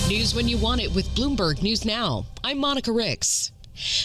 News when you want it with Bloomberg News Now. I'm Monica Rix.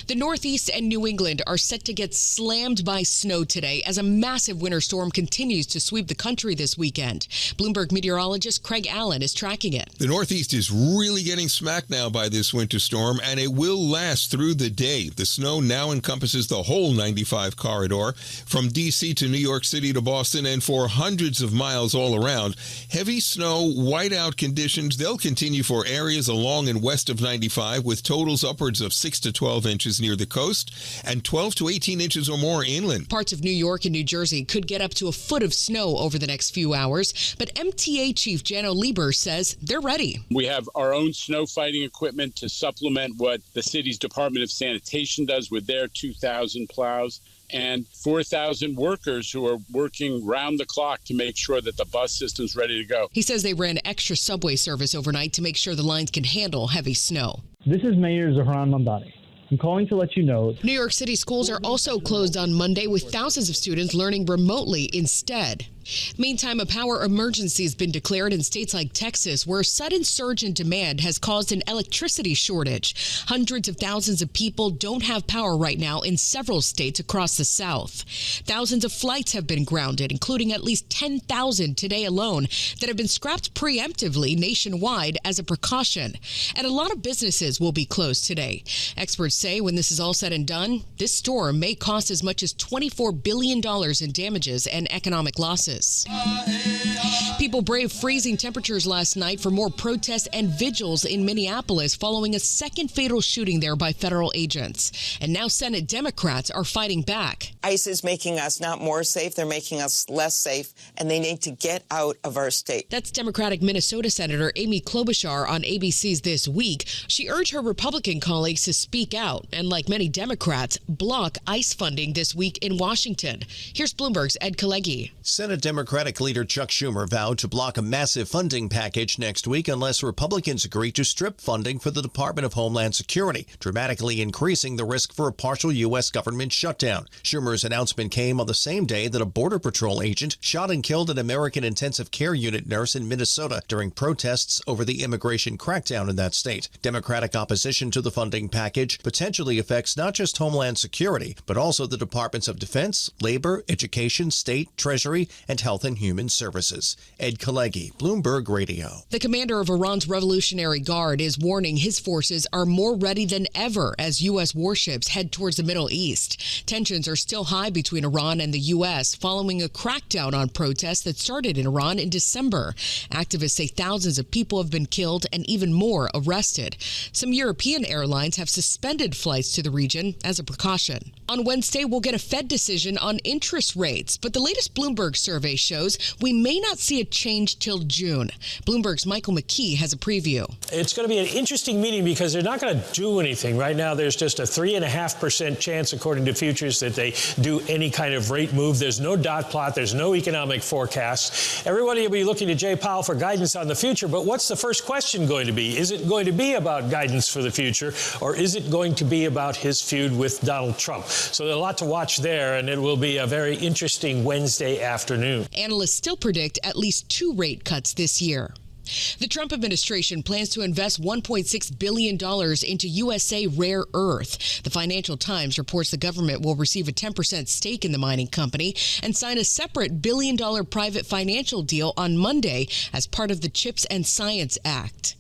The Northeast and New England are set to get slammed by snow today as a massive winter storm continues to sweep the country this weekend. Bloomberg meteorologist Craig Allen is tracking it. The Northeast is really getting smacked now by this winter storm, and it will last through the day. The snow now encompasses the whole 95 corridor from D.C. to New York City to Boston and for hundreds of miles all around. Heavy snow, whiteout conditions, they'll continue for areas along and west of 95 with totals upwards of 6 to 12 inches near the coast and 12 to 18 inches or more inland. Parts of New York and New Jersey could get up to a foot of snow over the next few hours, but MTA Chief Jano Lieber says they're ready. We have our own snow fighting equipment to supplement what the city's Department of Sanitation does with their 2,000 plows, and 4,000 workers who are working round the clock to make sure that the bus system's ready to go. He says they ran extra subway service overnight to make sure the lines can handle heavy snow. This is Mayor Zohran Mamdani. I'm calling to let you know. New York City schools are also closed on Monday with thousands of students learning remotely instead. Meantime, a power emergency has been declared in states like Texas, where a sudden surge in demand has caused an electricity shortage. Hundreds of thousands of people don't have power right now in several states across the South. Thousands of flights have been grounded, including at least 10,000 today alone that have been scrapped preemptively nationwide as a precaution. And a lot of businesses will be closed today. Experts say when this is all said and done, this storm may cost as much as $24 billion in damages and economic losses. People braved freezing temperatures last night for more protests and vigils in Minneapolis following a second fatal shooting there by federal agents. And now Senate Democrats are fighting back. ICE is making us not more safe, they're making us less safe, and they need to get out of our state. That's Democratic Minnesota Senator Amy Klobuchar on ABC's This Week. She urged her Republican colleagues to speak out and, like many Democrats, block ICE funding this week in Washington. Here's Bloomberg's Ed Kalegi. Senate Democratic leader Chuck Schumer vowed to block a massive funding package next week unless Republicans agree to strip funding for the Department of Homeland Security, dramatically increasing the risk for a partial U.S. government shutdown. Schumer's announcement came on the same day that a Border Patrol agent shot and killed an American intensive care unit nurse in Minnesota during protests over the immigration crackdown in that state. Democratic opposition to the funding package potentially affects not just Homeland Security, but also the Departments of Defense, Labor, Education, State, Treasury, and Health and Human Services. Ed Kalegi, Bloomberg Radio. The commander of Iran's Revolutionary Guard is warning his forces are more ready than ever as U.S. warships head towards the Middle East. Tensions are still high between Iran and the U.S. following a crackdown on protests that started in Iran in December. Activists say thousands of people have been killed and even more arrested. Some European airlines have suspended flights to the region as a precaution. On Wednesday, we'll get a Fed decision on interest rates, but the latest Bloomberg survey shows we may not see a change till June. Bloomberg's Michael McKee has a preview. It's going to be an interesting meeting because they're not going to do anything. Right now, there's just a 3.5% chance, according to futures, that they do any kind of rate move. There's no dot plot. There's no economic forecast. Everybody will be looking to Jay Powell for guidance on the future. But what's the first question going to be? Is it going to be about guidance for the future, or is it going to be about his feud with Donald Trump? So there's a lot to watch there, and it will be a very interesting Wednesday afternoon. Analysts still predict at least 2 rate cuts this year. The Trump administration plans to invest $1.6 billion into USA Rare Earth. The Financial Times reports the government will receive a 10% stake in the mining company and sign a separate billion-dollar private financial deal on Monday as part of the CHIPS and Science Act.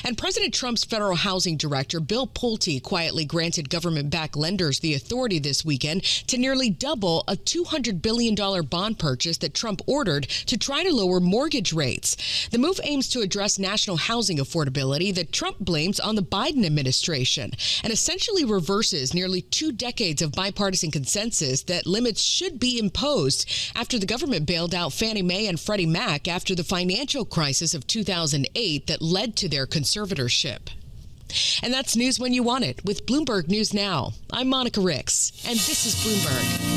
And President Trump's federal housing director, Bill Pulte, quietly granted government-backed lenders the authority this weekend to nearly double a $200 billion bond purchase that Trump ordered to try to lower mortgage rates. The move aims to address national housing affordability that Trump blames on the Biden administration and essentially reverses nearly 2 decades of bipartisan consensus that limits should be imposed after the government bailed out Fannie Mae and Freddie Mac after the financial crisis of 2008 that led to their conservatorship. And that's news when you want it with Bloomberg News Now. I'm Monica Rix, and this is Bloomberg.